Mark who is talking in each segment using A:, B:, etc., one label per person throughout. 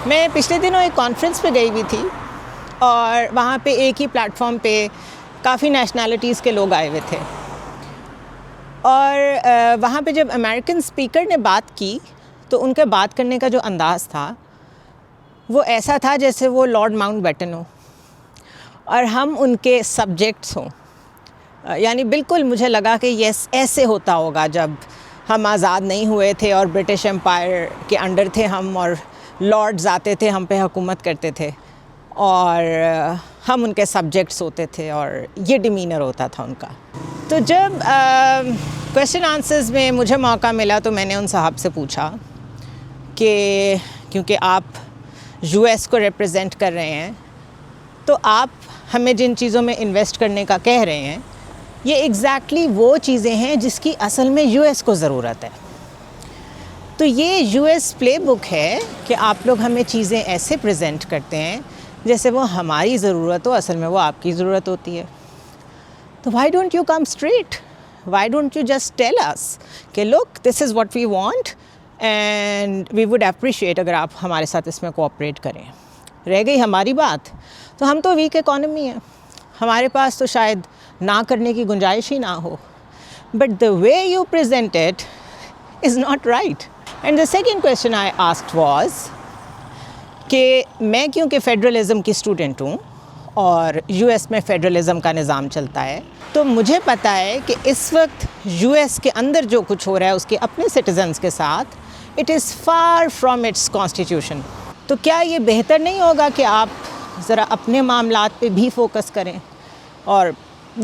A: میں پچھلے دنوں ایک کانفرنس پہ گئی ہوئی تھی اور وہاں پہ ایک ہی پلیٹ فارم پہ کافی نیشنلٹیز کے لوگ آئے ہوئے تھے، اور وہاں پہ جب امریکن اسپیکر نے بات کی تو ان کے بات کرنے کا جو انداز تھا وہ ایسا تھا جیسے وہ لارڈ ماؤنٹ بیٹن ہو اور ہم ان کے سبجیکٹس ہوں. یعنی بالکل مجھے لگا کہ یس ایسے ہوتا ہوگا جب ہم آزاد نہیں ہوئے تھے اور برٹش امپائر کے انڈر تھے ہم، اور لارڈز آتے تھے ہم پہ حکومت کرتے تھے اور ہم ان کے سبجیکٹس ہوتے تھے، اور یہ ڈیمینر ہوتا تھا ان کا. تو جب کویشچن آنسرز میں مجھے موقع ملا تو میں نے ان صاحب سے پوچھا کہ کیونکہ آپ یو ایس کو ریپرزینٹ کر رہے ہیں تو آپ ہمیں جن چیزوں میں انویسٹ کرنے کا کہہ رہے ہیں یہ ایگزیکٹلی وہ چیزیں ہیں جس کی اصل میں یو ایس کو ضرورت ہے. تو یہ یو ایس پلے بک ہے کہ آپ لوگ ہمیں چیزیں ایسے پریزنٹ کرتے ہیں جیسے وہ ہماری ضرورت ہو، اصل میں وہ آپ کی ضرورت ہوتی ہے. تو why don't you come straight, why don't you just tell us کہ look this is what we want and we would appreciate اگر آپ ہمارے ساتھ اس میں کوآپریٹ کریں. رہ گئی ہماری بات تو ہم تو ویک اکانومی ہیں، ہمارے پاس تو شاید نہ کرنے کی گنجائش ہی نہ ہو. But the way you present it is not right. And the second question I asked was کہ میں کیونکہ فیڈرلزم کی اسٹوڈنٹ ہوں اور یو ایس میں فیڈرلزم کا نظام چلتا ہے تو مجھے پتہ ہے کہ اس وقت یو ایس کے اندر جو کچھ ہو رہا ہے اس کے اپنے سٹیزنز کے ساتھ it is for from its constitution. تو کیا یہ بہتر نہیں ہوگا کہ آپ ذرا اپنے معاملات پہ بھی فوکس کریں اور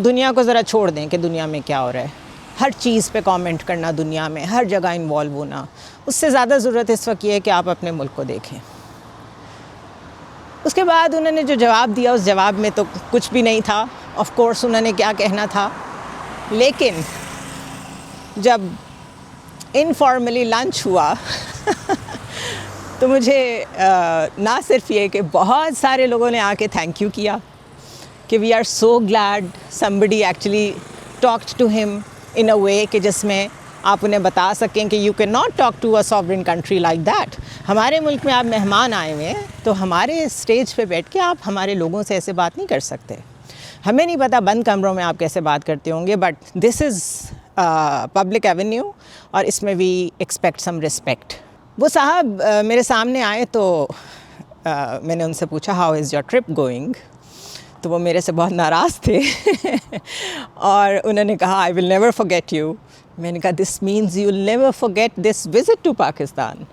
A: دنیا کو ذرا چھوڑ دیں کہ دنیا میں کیا ہو رہا ہے؟ ہر چیز پہ کامنٹ کرنا، دنیا میں ہر جگہ انوالو ہونا، اس سے زیادہ ضرورت اس وقت یہ ہے کہ آپ اپنے ملک کو دیکھیں. اس کے بعد انہوں نے جو جواب دیا اس جواب میں تو کچھ بھی نہیں تھا. آف کورس انہوں نے کیا کہنا تھا، لیکن جب انفارملی لنچ ہوا تو مجھے نہ صرف یہ کہ بہت سارے لوگوں نے آ کے تھینک یو کیا کہ we are so glad somebody actually talked to him in اے وے کہ جس میں آپ انہیں بتا سکیں کہ you can not talk to a sovereign country like that. ہمارے ملک میں آپ مہمان آئے ہوئے ہیں تو ہمارے اسٹیج پہ بیٹھ کے آپ ہمارے لوگوں سے ایسے بات نہیں کر سکتے. ہمیں نہیں پتہ بند کمروں میں آپ کیسے بات کرتے ہوں گے، but this is public avenue اور اس میں وی ایکسپیکٹ سم رسپیکٹ. وہ صاحب میرے سامنے آئے تو میں نے ان سے پوچھا how is your trip going, تو وہ میرے سے بہت ناراض تھے اور انہوں نے کہا I will never forget you. میں نے کہا this means you will never forget this visit to Pakistan.